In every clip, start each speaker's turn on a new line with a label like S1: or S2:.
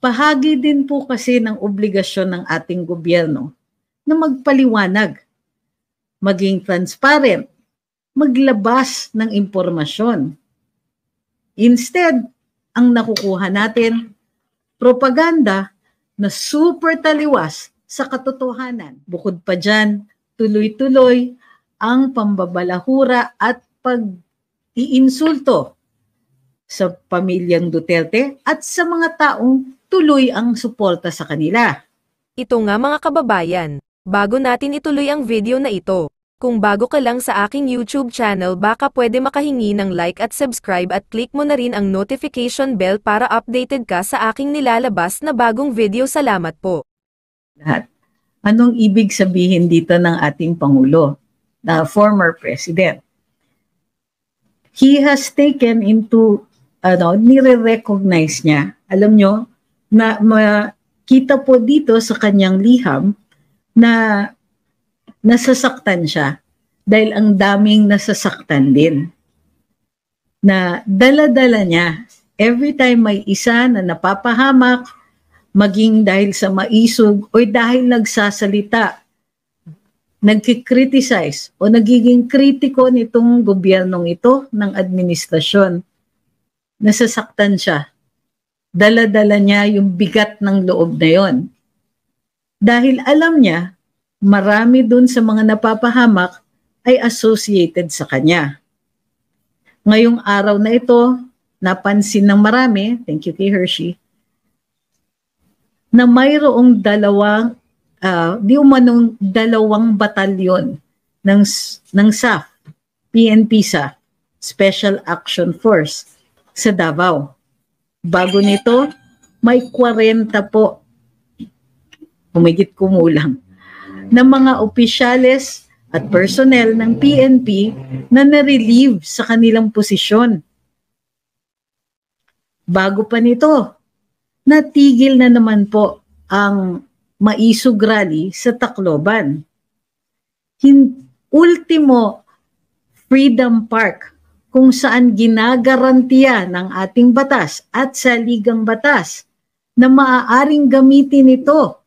S1: Bahagi din po kasi ng obligasyon ng ating gobyerno na magpaliwanag, maging transparent, maglabas ng impormasyon. Instead, ang nakukuha natin, propaganda na super taliwas sa katotohanan. Bukod pa dyan, tuloy-tuloy ang pambabalahura at pag-iinsulto sa pamilyang Duterte at sa mga taong tuloy ang suporta sa kanila.
S2: Ito nga mga kababayan, bago natin ituloy ang video na ito, kung bago ka lang sa aking YouTube channel baka pwede makahingi ng like at subscribe at click mo na rin ang notification bell para updated ka sa aking nilalabas na bagong video. Salamat po.
S1: Lahat. Anong ibig sabihin dito ng ating Pangulo, na former President? He has taken into, nire-recognize niya, alam nyo, na makita po dito sa kanyang liham na nasasaktan siya dahil ang daming nasasaktan din. Na dala-dala niya, every time may isa na napapahamak, maging dahil sa maisog o dahil nagsasalita, nagkikriticize o nagiging kritiko nitong gobyernong ito ng administrasyon, nasasaktan siya. Dala-dala niya yung bigat ng loob na yon. Dahil alam niya, marami dun sa mga napapahamak ay associated sa kanya. Ngayong araw na ito, napansin ng marami, thank you kay Hershey, na mayroong dalawang batalyon ng SAF, PNP SAF, Special Action Force sa Davao. Bago nito, may 40 po, humigit kumulang, na mga opisyales at personnel ng PNP na na-relieve sa kanilang posisyon. Bago pa nito, natigil na naman po ang maisog rally sa Tacloban. Ultimo, Freedom Park, kung saan ginagarantiya ng ating batas at saligang batas na maaaring gamitin ito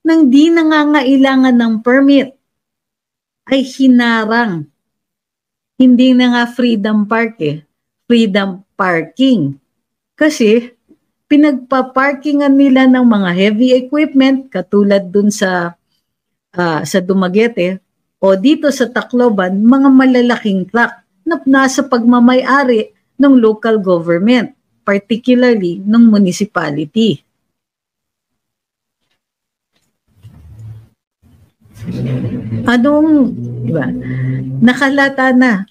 S1: nang di nangangailangan ng permit, ay hinarang. Hindi na nga Freedom Park Freedom Parking. Kasi pinagpaparkingan nila ng mga heavy equipment katulad dun sa Dumaguete o dito sa Tacloban, mga malalaking truck na nasa pagmamay-ari ng local government, particularly ng municipality. Diba? Nakalata na.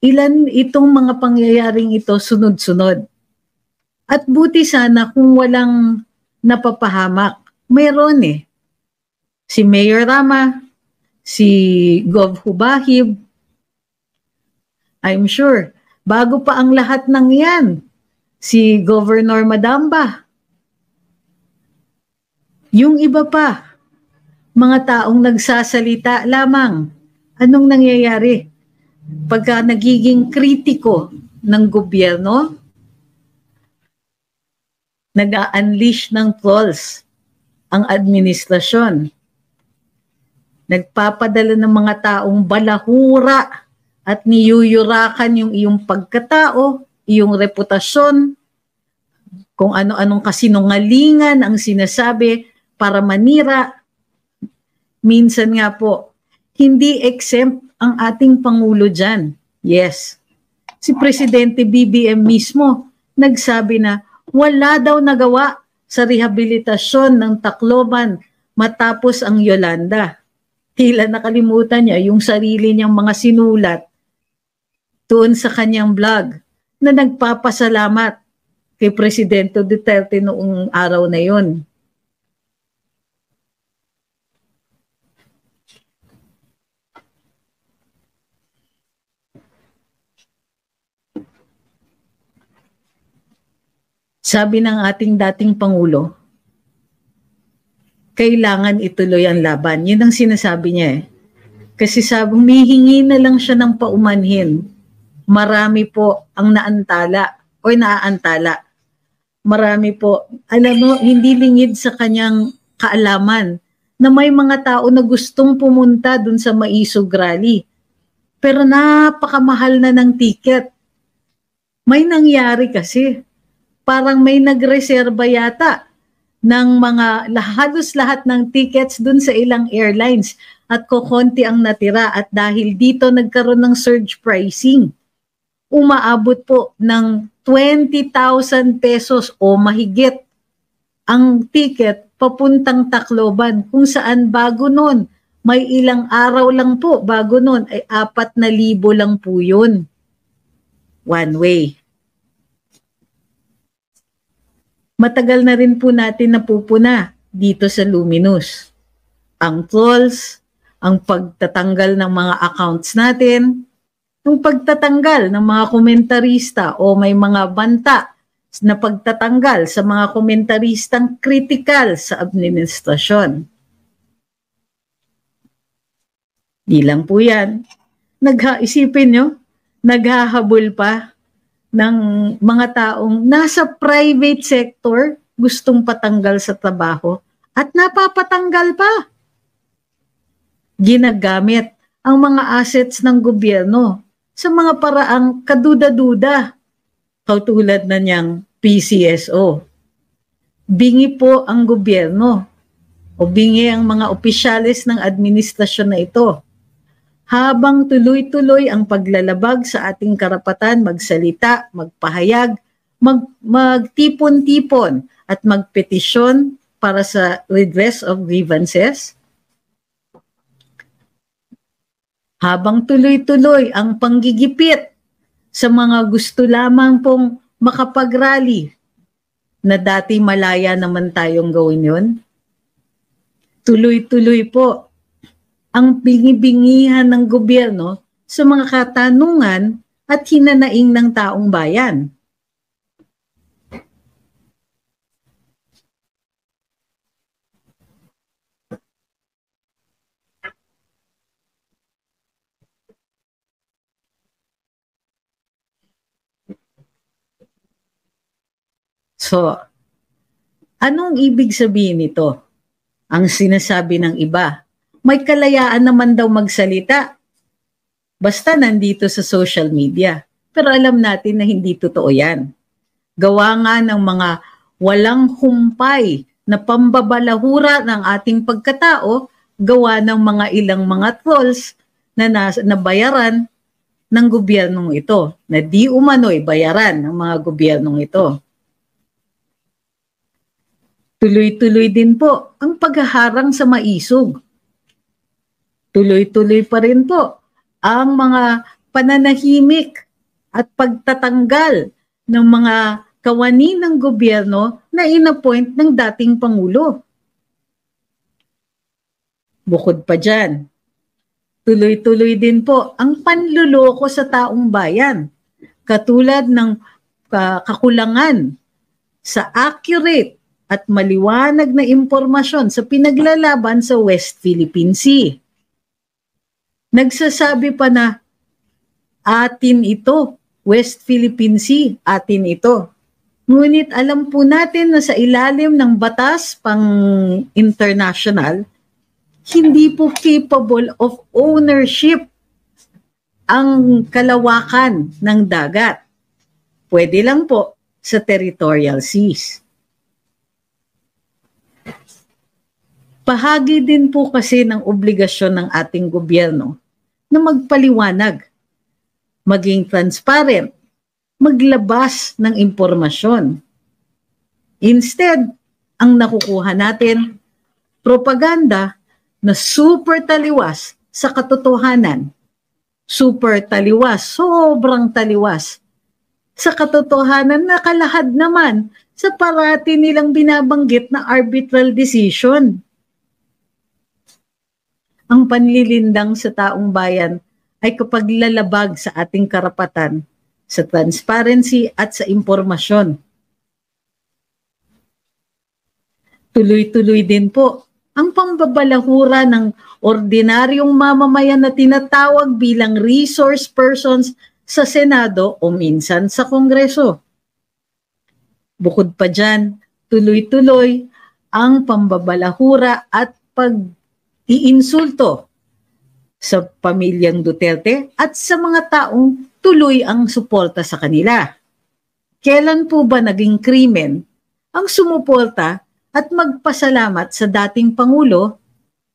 S1: Ilan itong mga pangyayaring ito sunod-sunod. At buti sana kung walang napapahamak. Mayroon Si Mayor Rama, si Gov Hubahib, I'm sure, bago pa ang lahat ng yan, si Governor Madamba. Yung iba pa, mga taong nagsasalita lamang. Anong nangyayari? Pagka nagiging kritiko ng gobyerno, nag-a-unleash ng trolls ang administrasyon. Nagpapadala ng mga taong balahura at niyuyurakan yung iyong pagkatao, iyong reputasyon, kung ano-anong kasinungalingan ang sinasabi para manira. Minsan nga po, hindi exempt ang ating Pangulo dyan. Yes. Si Presidente BBM mismo nagsabi na wala daw nagawa sa rehabilitasyon ng Tacloban matapos ang Yolanda. Tila nakalimutan niya yung sarili niyang mga sinulat doon sa kanyang vlog na nagpapasalamat kay Presidente Duterte noong araw na yon. Sabi ng ating dating Pangulo, kailangan ituloy ang laban. Yun ang sinasabi niya Kasi humihingi na lang siya ng paumanhin. Marami po ang naantala o naaantala. marami po. Alam mo, hindi lingid sa kanyang kaalaman na may mga tao na gustong pumunta dun sa Maisog Rally. Pero napakamahal na ng ticket. May nangyari kasi. Parang may nagreserba yata ng mga halos lahat ng tickets dun sa ilang airlines at kokonti ang natira at dahil dito nagkaroon ng surge pricing. Umaabot po ng 20,000 pesos o mahigit ang ticket papuntang Tacloban kung saan bago nun may ilang araw lang po bago nun ay 4,000 lang po yun. One way. Matagal na rin po natin napupuna dito sa Luminous. Ang trolls, ang pagtatanggal ng mga accounts natin, yung pagtatanggal ng mga komentarista o may mga banta na pagtatanggal sa mga komentaristang kritikal sa administrasyon. Di lang po yan. Isipin nyo, naghahabol pa ng mga taong nasa private sector gustong patanggal sa trabaho at napapatanggal pa. Ginagamit ang mga assets ng gobyerno sa mga paraang kaduda-duda, katulad na niyang PCSO. Bingi po ang gobyerno o bingi ang mga opisyalis ng administrasyon na ito. Habang tuloy-tuloy ang paglalabag sa ating karapatan magsalita, magpahayag, magtipon-tipon at magpetisyon para sa redress of grievances, habang tuloy-tuloy ang panggigipit sa mga gusto lamang pong makapag-rally na dati malaya naman tayong gawin yun, tuloy-tuloy po ang bingi-bingihan ng gobyerno sa mga katanungan at hinanaing ng taong bayan. So, anong ibig sabihin nito? Ang sinasabi ng iba, may kalayaan naman daw magsalita. Basta nandito sa social media. Pero alam natin na hindi totoo yan. Gawa nga ng mga walang humpay na pambabalahura ng ating pagkatao, gawa ng mga ilang mga trolls na nabayaran ng gobyernong ito, na di umano'y bayaran ng mga gobyernong ito. Tuloy-tuloy din po ang paghaharang sa maisog. Tuloy-tuloy pa rin po ang mga pananahimik at pagtatanggal ng mga kawani ng gobyerno na inappoint ng dating Pangulo. Bukod pa dyan, tuloy-tuloy din po ang panluloko sa taong bayan, katulad ng kakulangan sa accurate at maliwanag na impormasyon sa pinaglalaban sa West Philippine Sea. Nagsasabi pa na atin ito, West Philippine Sea, atin ito. Ngunit alam po natin na sa ilalim ng batas pang international, hindi po capable of ownership ang kalawakan ng dagat. Pwede lang po sa territorial seas. Bahagi din po kasi ng obligasyon ng ating gobyerno na magpaliwanag, maging transparent, maglabas ng impormasyon. Instead, ang nakukuha natin, propaganda na super taliwas sa katotohanan. Super taliwas, sobrang taliwas sa katotohanan na kalahad naman sa parati nilang binabanggit na arbitral decision. Ang panlilindang sa taong bayan ay kapag lalabag sa ating karapatan, sa transparency at sa impormasyon. Tuloy-tuloy din po ang pambabalahura ng ordinaryong mamamayan na tinatawag bilang resource persons sa Senado o minsan sa Kongreso. Bukod pa dyan, tuloy-tuloy ang pambabalahura at pag-iinsulto sa pamilyang Duterte at sa mga taong tuloy ang suporta sa kanila. Kailan po ba naging krimen ang sumuporta at magpasalamat sa dating Pangulo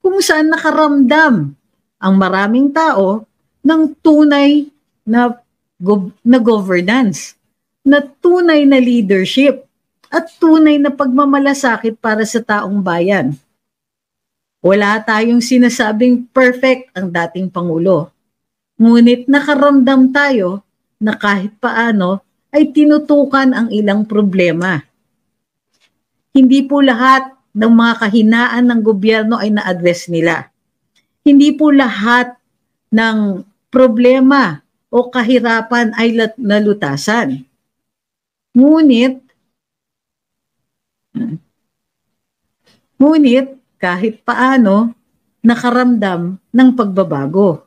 S1: kung saan nakaramdam ang maraming tao ng tunay na governance, na tunay na leadership, at tunay na pagmamalasakit para sa taong bayan? Wala tayong sinasabing perfect ang dating Pangulo. Ngunit nakaramdam tayo na kahit paano ay tinutukan ang ilang problema. Hindi po lahat ng mga kahinaan ng gobyerno ay na-address nila. Hindi po lahat ng problema o kahirapan ay nalutasan. Ngunit kahit paano nakaramdam ng pagbabago.